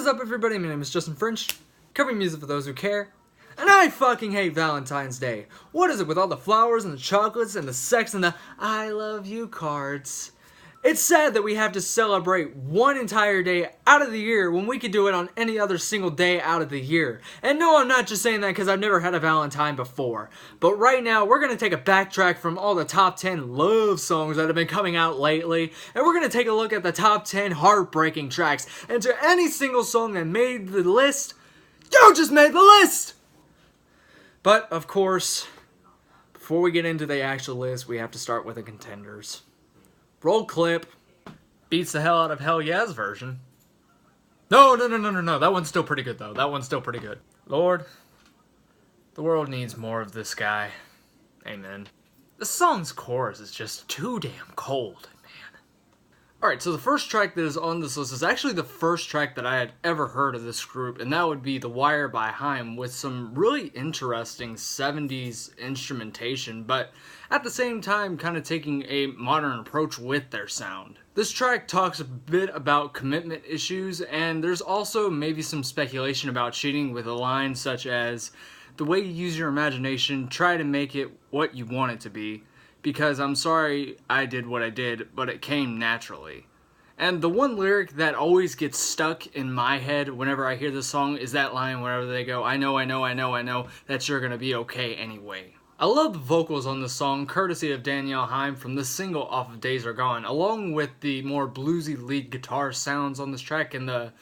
What is up, everybody? My name is Justin French, covering music for those who care, and I fucking hate Valentine's Day. What is it with all the flowers and the chocolates and the sex and the I love you cards? It's sad that we have to celebrate one entire day out of the year when we could do it on any other single day out of the year. And no, I'm not just saying that because I've never had a Valentine before. But right now, we're going to take a backtrack from all the top 10 love songs that have been coming out lately. And we're going to take a look at the top 10 heartbreaking tracks. And to any single song that made the list, you just made the list! But, of course, before we get into the actual list, we have to start with the contenders. Roll clip. Beats the hell out of Hell Yeah's version. No. That one's still pretty good, though. That one's still pretty good. Lord, the world needs more of this guy. Amen. The song's chorus is just too damn cold, man. Alright, so the first track that is on this list is actually the first track that I had ever heard of this group, and that would be The Wire by Haim, with some really interesting 70s instrumentation, but at the same time kind of taking a modern approach with their sound. This track talks a bit about commitment issues, and there's also maybe some speculation about cheating with a line such as, "The way you use your imagination, try to make it what you want it to be, because I'm sorry I did what I did, but it came naturally." And the one lyric that always gets stuck in my head whenever I hear this song is that line whenever they go, I know that you're gonna be okay anyway. I love the vocals on this song, courtesy of Danielle Haim from the single off of Days Are Gone, along with the more bluesy lead guitar sounds on this track and the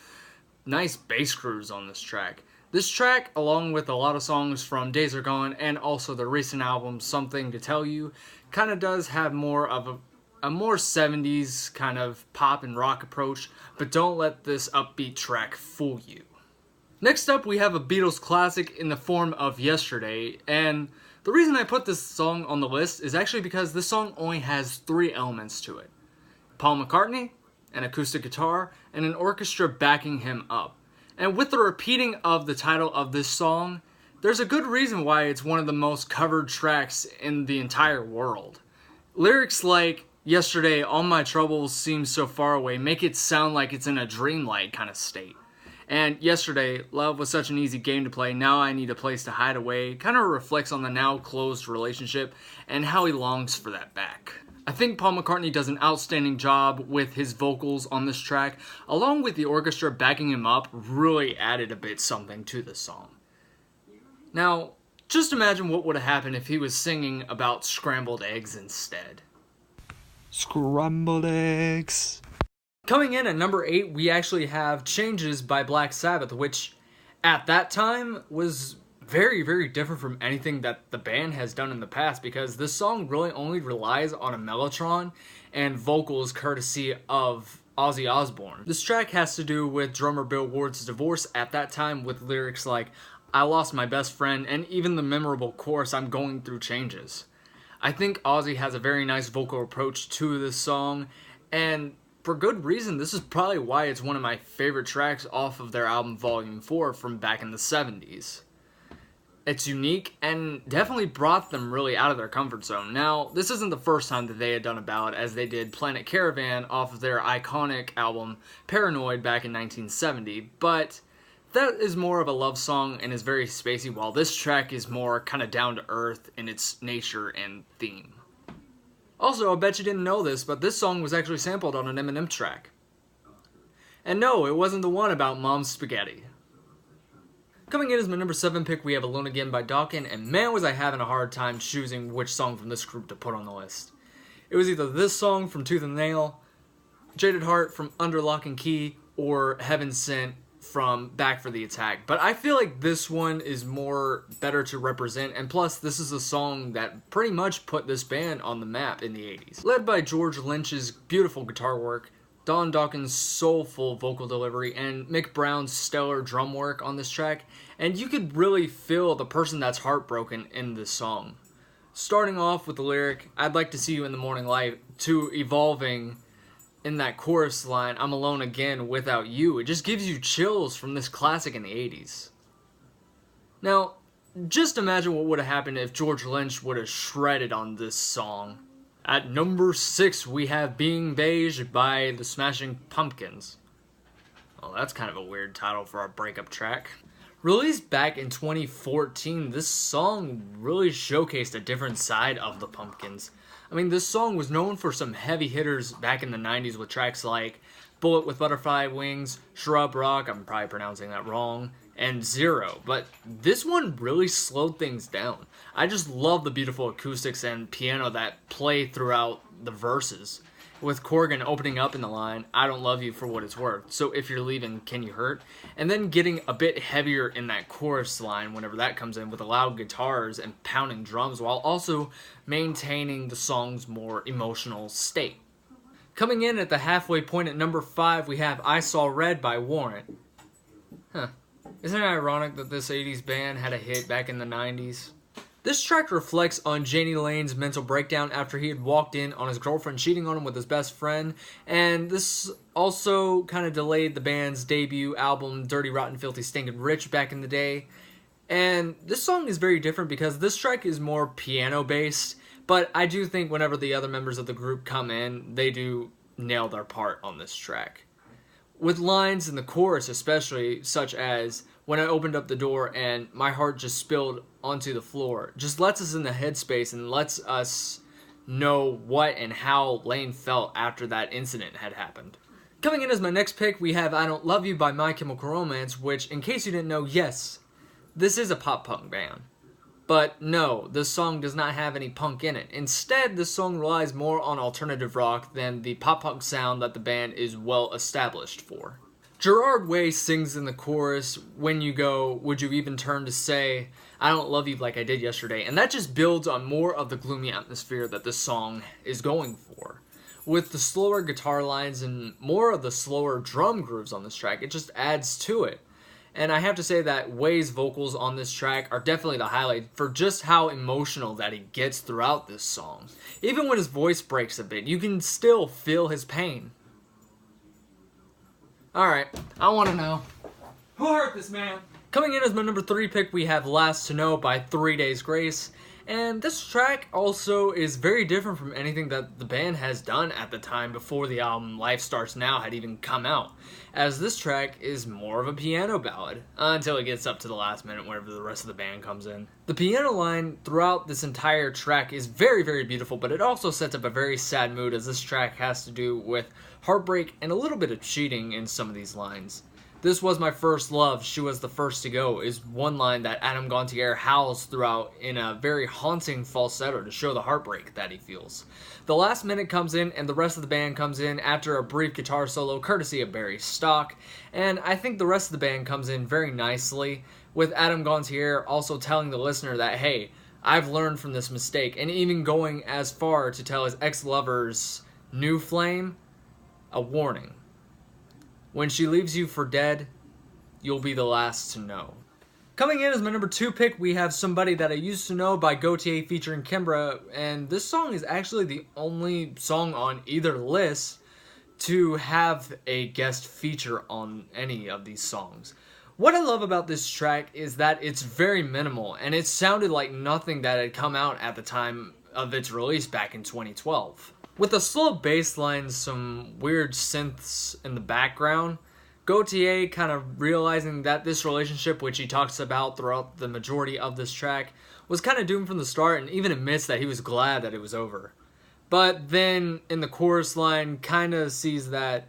nice bass grooves on this track. This track, along with a lot of songs from Days Are Gone and also the recent album Something to Tell You, kind of does have more of a more 70s kind of pop and rock approach, but don't let this upbeat track fool you. Next up, we have a Beatles classic in the form of Yesterday, and the reason I put this song on the list is actually because this song only has 3 elements to it. Paul McCartney, an acoustic guitar, and an orchestra backing him up. And with the repeating of the title of this song, there's a good reason why it's one of the most covered tracks in the entire world. Lyrics like, "Yesterday, all my troubles seem so far away," make it sound like it's in a dreamlike kind of state. And "Yesterday, love was such an easy game to play, now I need a place to hide away," kind of reflects on the now closed relationship and how he longs for that back. I think Paul McCartney does an outstanding job with his vocals on this track, along with the orchestra backing him up really added a bit something to the song. Now, just imagine what would have happened if he was singing about scrambled eggs instead. Scrambled eggs. Coming in at number 8, we actually have Changes by Black Sabbath, which at that time was very, very different from anything that the band has done in the past, because this song really only relies on a mellotron and vocals courtesy of Ozzy Osbourne. This track has to do with drummer Bill Ward's divorce at that time, with lyrics like, "I lost my best friend," and even the memorable chorus, "I'm going through changes." I think Ozzy has a very nice vocal approach to this song, and for good reason. This is probably why it's one of my favorite tracks off of their album Volume 4 from back in the 70s. It's unique and definitely brought them really out of their comfort zone. Now, this isn't the first time that they had done a ballad, as they did Planet Caravan off of their iconic album Paranoid back in 1970, but that is more of a love song and is very spacey, while this track is more kind of down to earth in its nature and theme. Also, I bet you didn't know this, but this song was actually sampled on an Eminem track. And no, it wasn't the one about mom's spaghetti. Coming in as my number 7 pick, we have Alone Again by Dokken, and man was I having a hard time choosing which song from this group to put on the list. It was either this song from Tooth and Nail, Jaded Heart from Under Lock and Key, or Heaven Sent from Back for the Attack. But I feel like this one is better to represent, and plus this is a song that pretty much put this band on the map in the 80s. Led by George Lynch's beautiful guitar work, Don Dokken's soulful vocal delivery, and Mick Brown's stellar drum work on this track, and you could really feel the person that's heartbroken in this song. Starting off with the lyric, "I'd like to see you in the morning light," to evolving in that chorus line, "I'm alone again without you." It just gives you chills from this classic in the 80s. Now, just imagine what would have happened if George Lynch would have shredded on this song. At number 6, we have Being Beige by the Smashing Pumpkins. Oh, that's kind of a weird title for our breakup track. Released back in 2014, this song really showcased a different side of the Pumpkins. I mean, this song was known for some heavy hitters back in the 90s with tracks like Bullet with Butterfly Wings, Shrub Rock, I'm probably pronouncing that wrong, and Zero. But this one really slowed things down. I just love the beautiful acoustics and piano that play throughout the verses, with Corgan opening up in the line, I don't love you for what it's worth, so if you're leaving, can you hurt? And then getting a bit heavier in that chorus line whenever that comes in with the loud guitars and pounding drums while also maintaining the song's more emotional state. Coming in at the halfway point at number 5, we have I Saw Red by Warrant. Isn't it ironic that this 80s band had a hit back in the 90s? This track reflects on Janie Lane's mental breakdown after he had walked in on his girlfriend cheating on him with his best friend, and this also kind of delayed the band's debut album Dirty Rotten Filthy Stinkin' Rich back in the day. And this song is very different because this track is more piano based, but I do think whenever the other members of the group come in, they do nail their part on this track. With lines in the chorus especially, such as, when I opened up the door and my heart just spilled onto the floor, just lets us in the headspace and lets us know what and how Lane felt after that incident had happened. Coming in as my next pick, we have I Don't Love You by My Chemical Romance, which, in case you didn't know, yes, this is a pop-punk band. But no, this song does not have any punk in it. Instead, this song relies more on alternative rock than the pop-punk sound that the band is well established for. Gerard Way sings in the chorus, when you go, would you even turn to say, I don't love you like I did yesterday, and that just builds on more of the gloomy atmosphere that this song is going for. With the slower guitar lines and more of the slower drum grooves on this track, it just adds to it. And I have to say that Way's vocals on this track are definitely the highlight for just how emotional that he gets throughout this song. Even when his voice breaks a bit, you can still feel his pain. Alright, I want to know, who hurt this man? Coming in as my number 3 pick, we have Last to Know by 3 Days Grace. And this track also is very different from anything that the band has done at the time before the album Life Starts Now had even come out, as this track is more of a piano ballad, until it gets up to the last minute whenever the rest of the band comes in. The piano line throughout this entire track is very, very beautiful, but it also sets up a very sad mood, as this track has to do with heartbreak and a little bit of cheating in some of these lines. This was my first love, she was the first to go, is one line that Adam Gontier howls throughout in a very haunting falsetto to show the heartbreak that he feels. The last minute comes in and the rest of the band comes in after a brief guitar solo courtesy of Barry Stock, and I think the rest of the band comes in very nicely, with Adam Gontier also telling the listener that, hey, I've learned from this mistake, and even going as far to tell his ex-lover's new flame a warning. When she leaves you for dead, you'll be the last to know. Coming in as my number 2 pick, we have Somebody That I Used to Know by Gautier featuring Kimbra, and this song is actually the only song on either list to have a guest feature on any of these songs. What I love about this track is that it's very minimal, and it sounded like nothing that had come out at the time of its release back in 2012. With a slow bass line, some weird synths in the background, Gautier kind of realizing that this relationship, which he talks about throughout the majority of this track, was kind of doomed from the start, and even admits that he was glad that it was over. But then in the chorus line, kind of sees that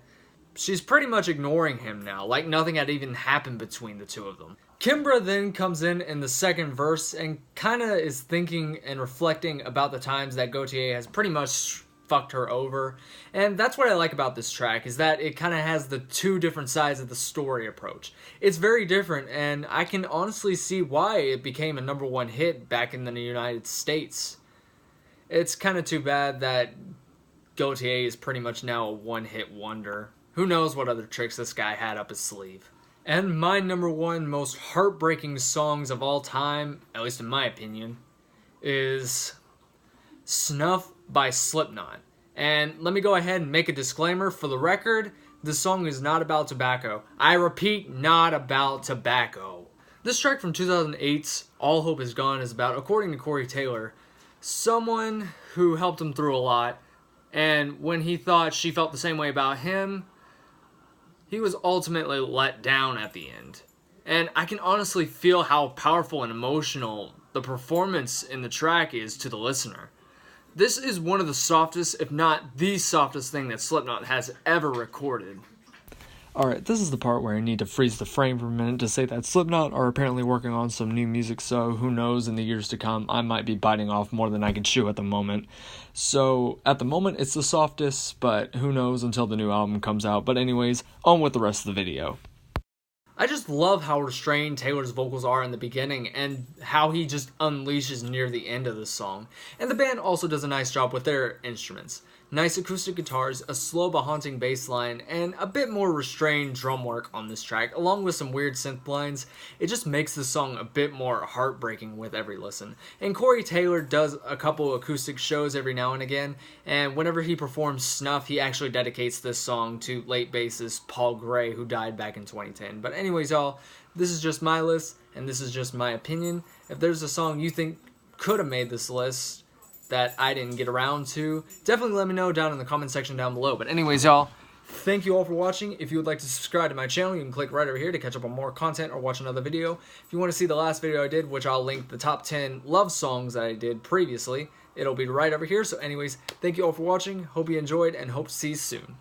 she's pretty much ignoring him now, like nothing had even happened between the two of them. Kimbra then comes in the second verse and kind of is thinking and reflecting about the times that Gautier has pretty much fucked her over, and that's what I like about this track, is that it kind of has the two different sides of the story approach. It's very different, and I can honestly see why it became a number 1 hit back in the United States. It's kind of too bad that Gautier is pretty much now a one-hit wonder. Who knows what other tricks this guy had up his sleeve. And my number 1 most heartbreaking songs of all time, at least in my opinion, is Snuff by Slipknot. And let me go ahead and make a disclaimer for the record, this song is not about tobacco. I repeat, not about tobacco. This track from 2008's All Hope Is Gone is about, according to Corey Taylor, someone who helped him through a lot, and when he thought she felt the same way about him, he was ultimately let down at the end. And I can honestly feel how powerful and emotional the performance in the track is to the listener. This is one of the softest, if not the softest thing that Slipknot has ever recorded. Alright, this is the part where I need to freeze the frame for a minute to say that Slipknot are apparently working on some new music, so who knows, in the years to come, I might be biting off more than I can chew at the moment. So, at the moment, it's the softest, but who knows until the new album comes out. But anyways, on with the rest of the video. I just love how restrained Taylor's vocals are in the beginning and how he just unleashes near the end of the song. And the band also does a nice job with their instruments. Nice acoustic guitars, a slow but haunting bass line, and a bit more restrained drum work on this track, along with some weird synth lines. It just makes the song a bit more heartbreaking with every listen. And Corey Taylor does a couple acoustic shows every now and again, and whenever he performs Snuff, he actually dedicates this song to late bassist Paul Gray, who died back in 2010. But anyways, y'all, this is just my list, and this is just my opinion. If there's a song you think could have made this list that I didn't get around to, definitely let me know down in the comment section down below. But anyways, y'all, thank you all for watching. If you would like to subscribe to my channel, you can click right over here to catch up on more content or watch another video. If you want to see the last video I did, which I'll link the top 10 love songs that I did previously, it'll be right over here. So anyways, thank you all for watching. Hope you enjoyed and hope to see you soon.